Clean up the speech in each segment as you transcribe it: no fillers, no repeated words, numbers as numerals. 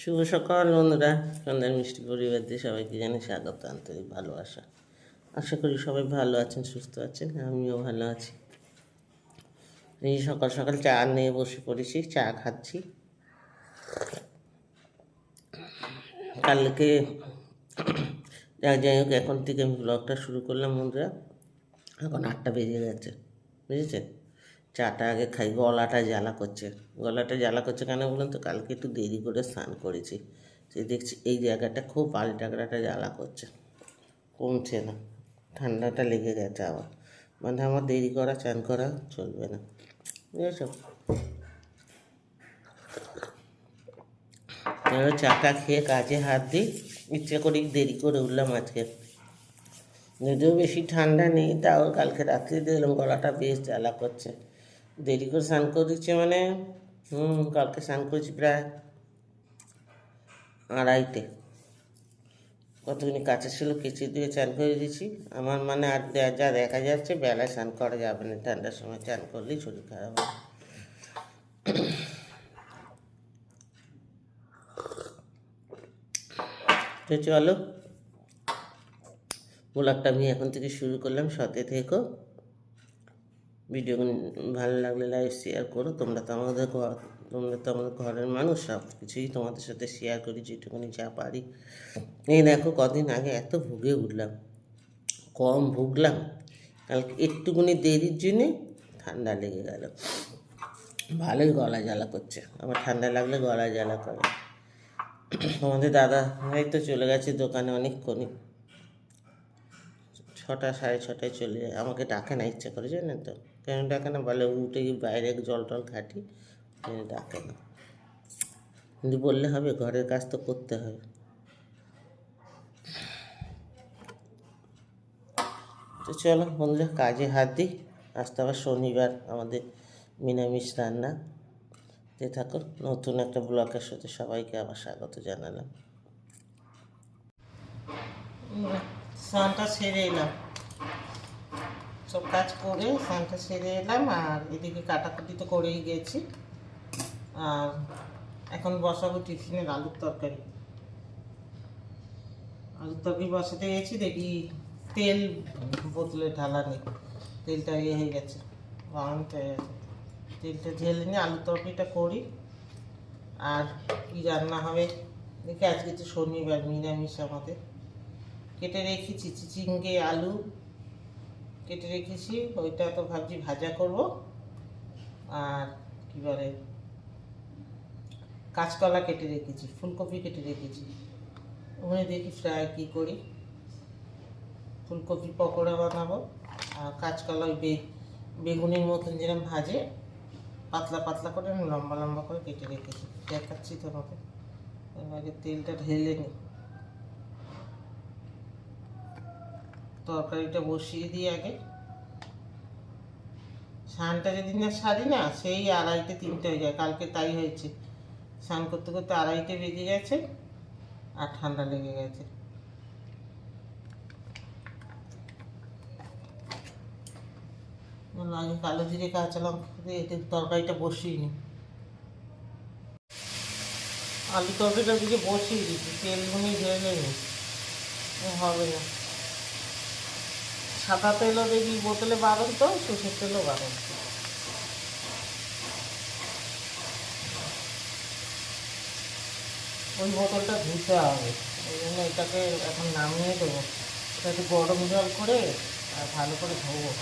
শুভ সকাল বন্ধুরা, সন্ধ্যার মিষ্টি পরিবারদের সবাইকে জানাই স্বাগত, আন্তরিক ভালোবাসা। আশা করি সবাই ভালো আছেন, সুস্থ আছেন, আমিও ভালো আছি। এই সকাল সকাল চা নিয়ে বসে পড়েছি, চা খাচ্ছি। কালকে যাই হোক, এখন থেকে আমি ব্লগটা শুরু করলাম বন্ধুরা। এখন 8টা বেজে গেছে, বুঝেছেন। চাটা আগে খাই, গলাটা জ্বালা করছে। কেন বলুন তো? কালকে একটু দেরি করে স্নান করেছি, সে দেখছি এই জায়গাটা খুব পালটাগড়াটা জ্বালা করছে, কমছে না। ঠান্ডাটা লেগে গেছে আবার, মানে আমার দেরি করা চান করা চলবে না, বুঝেছ। চাটা খেয়ে কাজে হাত দিই। ইচ্ছে করেই দেরি করে উঠলাম আজকে, যদিও বেশি ঠান্ডা নেই, তাও কালকে রাত্রে দেখলাম গলাটা বেশ জ্বালা করছে। দেরি করে স্নান করেছি মানে কালকে স্নান করেছি প্রায় 2:30। কতখানি কাছে ছিল, কেচে দিয়ে চান করে দিয়েছি। আমার মানে আর যা দেখা যাচ্ছে, বেলায় স্নান করা যাবে না, ঠান্ডার সময় চান করলেই শরীর খারাপ হবে। তো চলো, ব্লগটা আমি এখন থেকে শুরু করলাম। সাথে থেকো, ভিডিও ভালো লাগলে লাইক শেয়ার করো। তোমরা তো আমাদের ঘরের মানুষ, সব কিছুই তোমাদের সাথে শেয়ার করি যেটুকুনি যা পারি। এই দেখো, কদিন আগে এত ভুগে উঠলাম, কম ভুগলাম, কালকে একটুকুনি দেরির জন্যে ঠান্ডা লেগে গেল। ভালোই গলা জ্বালা করছে, আবার ঠান্ডা লাগলে গলা জ্বালা করে। আমাদের দাদা ভাই তো চলে গেছে দোকানে অনেকক্ষণই, 6টা 6:30 চলে যায়। আমাকে ডাকে না ইচ্ছা করে, জানেন তো কেন ডাকে না? বলে উঠে বাইরে জল টল ঘাটি, ডাকে না। কিন্তু বললে হবে, ঘরের কাজ তো করতে হবে। তো চলো বন্ধুরা, কাজে হাত দিই। আজ তো আবার শনিবার, আমাদের নিরামিষ রান্না। যে থাকো, নতুন একটা ব্লগের সাথে সবাইকে আবার স্বাগত জানালাম। স্নানটা সেরে এলাম, সব কাজ করে স্নানটা সেরে এলাম, আর এদিকে কাটাকুটি তো করেই গেছি। আর এখন বসাবো টিফিনের আলুর তরকারি বসাতে গেছি, দেখি তেল বোতলে ঢালা নেই, তেলটা হয়ে গেছে, গরমটা তেলটা ঢেলে নিয়ে আলুর তরকারিটা করি। আর কি রান্না হবে দেখি, আজকে তো শনিবার, নিরামিষ আমাদের। কেটে রেখেছি চিচিঙ্গে আলু কেটে রেখেছি, ওইটা তো ভাবছি ভাজা করব। আর কি বলে, কাঁচকলা কেটে রেখেছি, ফুলকপি কেটে রেখেছি, ওখানে দেখি ফ্রাই কী করি। ফুলকপি পকোড়া বানাবো, আর কাঁচকলা ওই বেগুনের মতন যেরকম ভাজে, পাতলা পাতলা করে লম্বা লম্বা করে কেটে রেখেছি, দেখাচ্ছি তোমাকে। আগে তেলটা ঢেলে নিই, তরকারিটা বসিয়ে দিই আগে। স্নানটা যেদিন না সারি না, সেই 2:30 3টে হয়ে যায়। কালকে তাই হয়েছে, স্নান করতে করতে 2:30 বেজে গেছে, আর ঠান্ডা লেগে গেছে। আগে কালো জিরে কাঁচা লঙ্কা দিয়ে এতে তরকারিটা বসিয়ে নিই। আলু তরকারিটা দিকে বসিয়ে দিচ্ছি, তেলগুনি ঢেলে নিই, হবে না। সাদা তেলও দেখি বোতলে বারণ, তো সরষের তেলও বারণ। ওই বোতলটা ধুতে হবে, ওই জন্য এটাকে এখন নামিয়ে দেবো। এটাকে গরম জল করে আর ভালো করে ধোবো।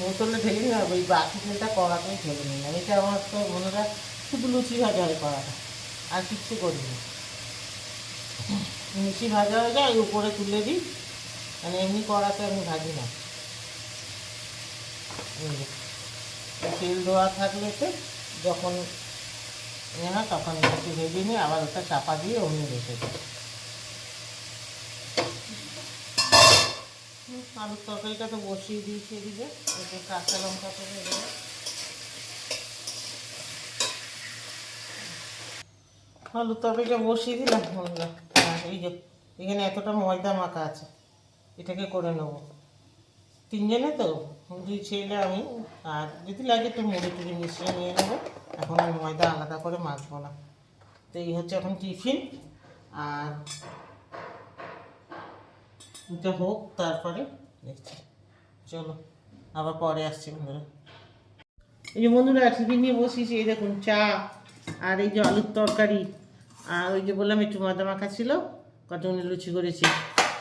বোতলে ঢেলে নিয়ে ওই বাকি তেলটা কড়াতেই ঢেলে নিলাম। এটা আমার তো মনেরা শুধু লুচি ভাজা হয় কড়াটা, আর কিচ্ছু করি না। লুচি ভাজা হয়ে যায়, উপরে তুলে দিই, মানে এমনি কড়াতে আমি ভাজি না। তেল দেওয়া থাকলে তো যখন হয় তখন একটু ভেজে নিয়ে আবার ওটা চাপা দিয়ে অমনি রেখে দিই। আলুর তরকারিটা তো বসিয়ে দিয়েছি এদিকে, এতে কাঁচা লঙ্কা করে দেবো। আলুর তরকারিটা বসিয়ে দিলাম বন্ধুরা। আর এই যে এখানে এতটা ময়দা মাখা আছে, এটাকে করে নেব। তিনজনে তো, 2 ছেলে আমি, আর যদি লাগে একটু মুড়ি টুড়ি মিশিয়ে নিয়ে নেবো। এখন আর ময়দা আলাদা করে মাখবো না। তো এই হচ্ছে এখন টিফিন। আর এটা হোক, তারপরে দেখছি। চলো আবার পরে আসছি বন্ধুরা। এই যে বন্ধুরা টিফিন নিয়ে বসিয়েছি, এই দেখুন চা আর এই যে আলুর তরকারি, আর ওই যে বললাম একটু ময়দা মাখা ছিল, কতগুলো লুচি করেছি,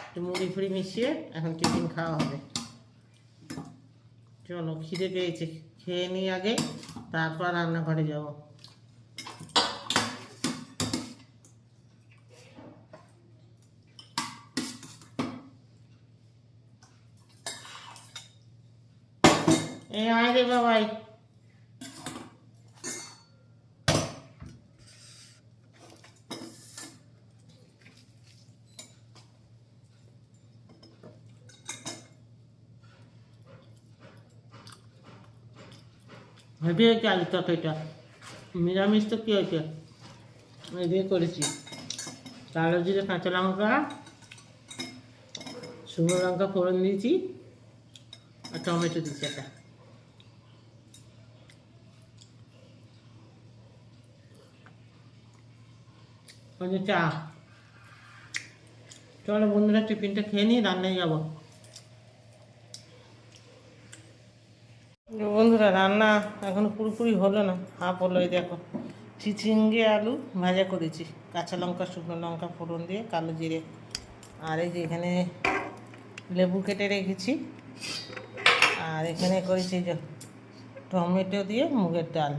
একটু মুড়ি ফুড়ি মিশিয়ে এখন টিফিন খাওয়া হবে। চলো খিদে পেয়েছে, খেয়ে নিই আগে, তারপর রান্নাঘরে যাব। এই আয় রে বাবাই। হেভি হয়েছে আলুর তরকারিটা, নিরামিষ তো কী হয়েছে, এই দিয়ে করেছি। কালো জিরে, কাঁচা লঙ্কা, শুকনো লঙ্কা ফোড়ন দিয়েছি, আর টমেটো দিচ্ছি একটা। চা। চলো বন্ধুরা টিফিনটা খেয়ে নিই, রান্নায় যাবো। বন্ধুরা রান্না এখনো পুরোপুরি হলো না, হাফ হলো। এই দেখো চিচিঙ্গে আলু ভাজা করেছি, কাঁচা লঙ্কা শুকনো লঙ্কা ফোড়ন দিয়ে, কালো জিরে, আর এই যে এখানে লেবু কেটে রেখেছি, আর এখানে করেছি যে টমেটো দিয়ে মুগের ডাল,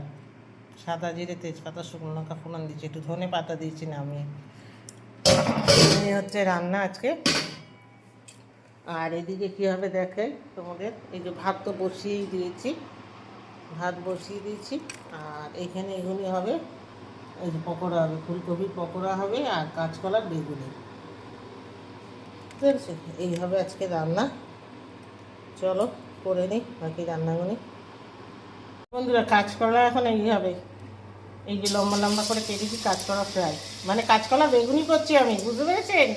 সাদা জিরে, তেজপাতা, শুকনো লঙ্কা ফোড়ন দিয়েছি, একটু ধনে পাতা দিয়েছি নামিয়ে। এই হচ্ছে রান্না আজকে। আর এদিকে কী হবে দেখে তোমাদের, এই যে ভাত তো বসিয়েই দিয়েছি, ভাত বসিয়ে দিয়েছি। আর এখানে এগুলি হবে, এই যে পকোড়া হবে, ফুলকপির পকোড়া হবে, আর কাঁচকলার বেগুনি, ঠিক আছে? এই হবে আজকে রান্না। চলো করে নিই বাকি রান্নাগুলি। বন্ধুরা কাঁচকলা এখন এই হবে, এই যে লম্বা লম্বা করে কেটেছি কাঁচকলা ফ্রাই, মানে কাঁচকলা বেগুনি করছি আমি, বুঝতে পেরেছেন?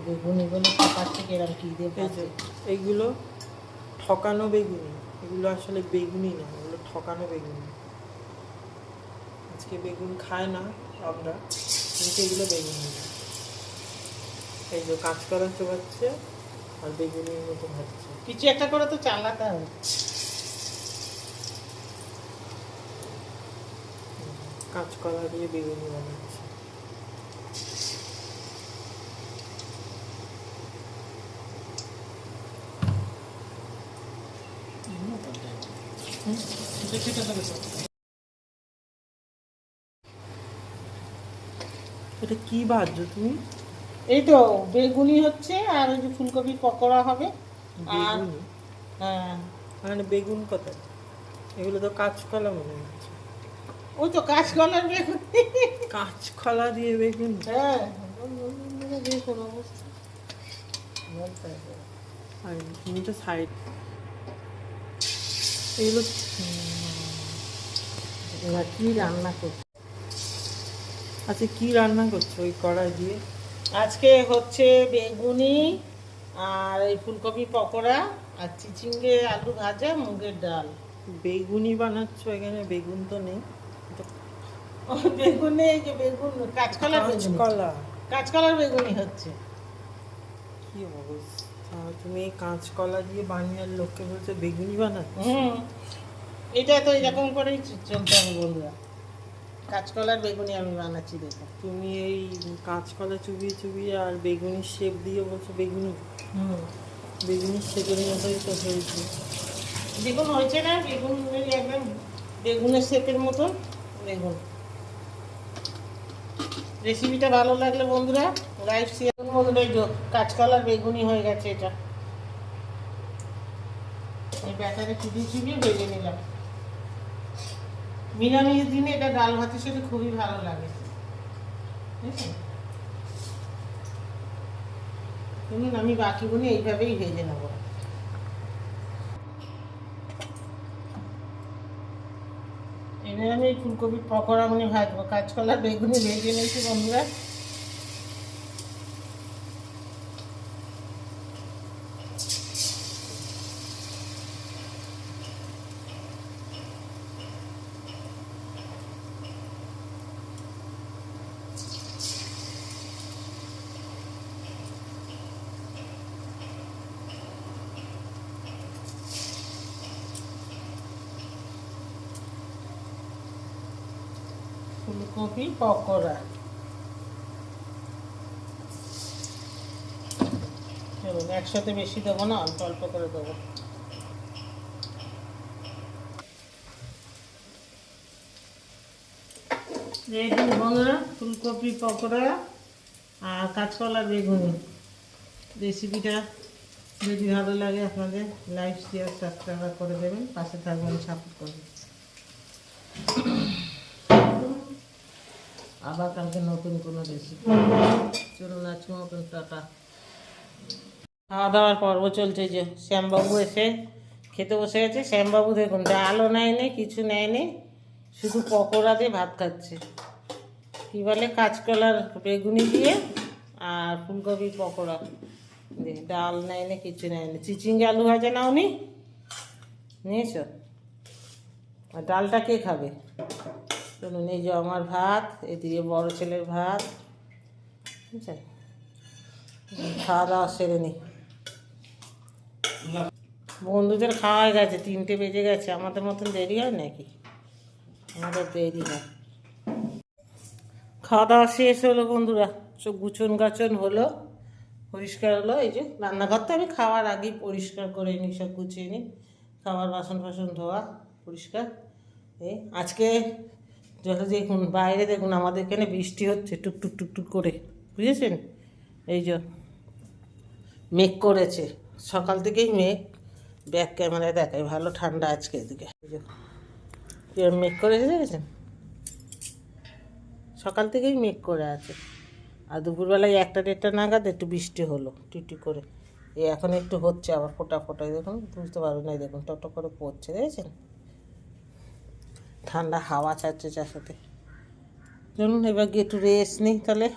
বেগুনিগুলো পাচ্ছে কিরম কী দিয়ে পাচ্ছে। এইগুলো ঠকানো বেগুনি, এগুলো আসলে বেগুনি না, এগুলো ঠকানো বেগুনি। আজকে বেগুন খায় না আমরা, কিন্তু এগুলো বেগুনি না। এই যে কাঁচকলা চোবাচ্ছে আর বেগুনির মতো ভাজছে। কিছু একটা করে তো চালাতে হবে। কাঁচকলা দিয়ে বেগুনি বানাচ্ছে। এটা কি ভাজছো তুমি? এই তো বেগুনি হচ্ছে, আর ওই যে ফুলকপির পকোড়া হবে। আর হ্যাঁ, মানে বেগুন কোথায়? এগুলো তো কাঁচকলা মনে হচ্ছে। ওই তো কাঁচকলার বেগুনি। কাঁচকলা দিয়ে বেগুন? হ্যাঁ, দেখুন অবস্থা। আর তুমি তো সাইড এগুলো কি রান্না করছি? আচ্ছা কি রান্না করছো ওই কড়াই দিয়ে? আজকে হচ্ছে বেগুনি, আর এই ফুলকপি পকোড়া, আর চিচিঙ্গে আলু ভাজা, মুগের ডাল। বেগুনি বানাচ্ছো? এখানে বেগুন তো নেই। ও বেগুনে, এই যে বেগুন, কাঁচকলার বেগুনি, কাঁচকলা। কাঁচকলার বেগুনি হচ্ছে। কি অবস্থা, তুমি এই কাঁচকলা দিয়ে বানিয়ে লোককে বলছো বেগুনি বানাচ্ছো? এটা তো এরকম করেই চলতে হবে বন্ধুরা। কাঁচকলার বেগুনি আমি বানাচ্ছি দেখো। তুমি এই কাঁচকলা চুবিয়ে চুবিয়ে আর বেগুনির শেপ দিয়ে বলছো বেগুনি। বেগুনির শেপের মতোই তো হয়েছে। বেগুন হয়েছে না, বেগুন একদম বেগুনের শেপের মতন বেগুন। রেসিপিটা ভালো লাগলে বন্ধুরা লাইক শেয়ার করুন। বন্ধুরা এই কাঁচকলার বেগুনি হয়ে গেছে, এটা এই ব্যাটারে চুবিয়ে চুবিয়ে ভেজে নিলাম। নিরামিষ দিনে এটা ডাল ভাতের সাথে খুবই ভালো লাগে, বুঝেছেন? শুনুন, আমি বাকিগুলো এইভাবেই ভেজে নেবো। এবার আমি এই ফুলকপির পকোড়াগুলি ভাজবো। কাঁচকলা বেগুনি ভেজে নিয়েছি বন্ধুরা। ফুলকপি পকোড়া, চলুন একসাথে বেশি দেবো না, অল্প অল্প করে দেবো। রেডি বন্ধুরা, ফুলকপি পকোড়া আর কাঁচকলার বেগুনি। রেসিপিটা যদি ভালো লাগে আপনাদের লাইক শেয়ার সাবস্ক্রাইব করে দেবেন, পাশে থাকবেন, সাপোর্ট করবেন। আবার কালকে নতুন কোনো রেসিপি। চলুন আজকে মতন টাটা। খাওয়া দাওয়ার পর্ব চলছে। যে শ্যামবাবু এসে খেতে বসে গেছে। শ্যামবাবু দেখুন ডালও নেয়নি, কিছু নেয়নি, শুধু পকোড়া দিয়ে ভাত খাচ্ছে। কী বলে, কাঁচকলার বেগুনি দিয়ে আর ফুলকপি পকোড়া দিয়ে। ডাল নেয়নি, কিছু নেয়নি। চিচিঙ্গে আলু ভাজা নাওনি, নিয়েছ? আর ডালটা কে খাবে? চলুন, এই যে আমার ভাত, এদিকে বড় ছেলের ভাত, বুঝছেন? খাওয়া দাওয়া সেরে নি। বন্ধুদের খাওয়া হয়ে গেছে, 3টে বেজে গেছে। আমাদের মতন দেরি হয় নাকি? আমাদের দেরি হয়। খাওয়া দাওয়া শেষ হলো বন্ধুরা, সব গুছন গাছন হলো, পরিষ্কার হলো। এই যে রান্নাঘরটা আমি খাওয়ার আগেই পরিষ্কার করে নিই, সব গুছিয়ে নিই। খাবার বাসন ফাসন ধোয়া পরিষ্কার। এই আজকে যখন দেখুন বাইরে, দেখুন আমাদের এখানে বৃষ্টি হচ্ছে টুকটুক টুকটুক করে, বুঝেছেন? এই যে মেঘ করেছে, সকাল থেকেই মেঘ। ব্যাক ক্যামেরায় দেখায়, ভালো ঠান্ডা আজকে এদিকে। এই যে মেঘ করেছে, দেখেছেন? সকাল থেকেই মেঘ করে আছে। আর দুপুরবেলায় 1টা-1.5টা নাগাদ একটু বৃষ্টি হলো টিটি করে। এই এখন একটু হচ্ছে আবার ফোটা ফোটায়, দেখুন বুঝতে পারবেন না, দেখুন টটো করে পড়ছে, দেখেছেন? ঠান্ডা হাওয়া ছাড়ছে চার সাথে। চলুন এবার গিয়ে একটু রেস্ট নিই তাহলে।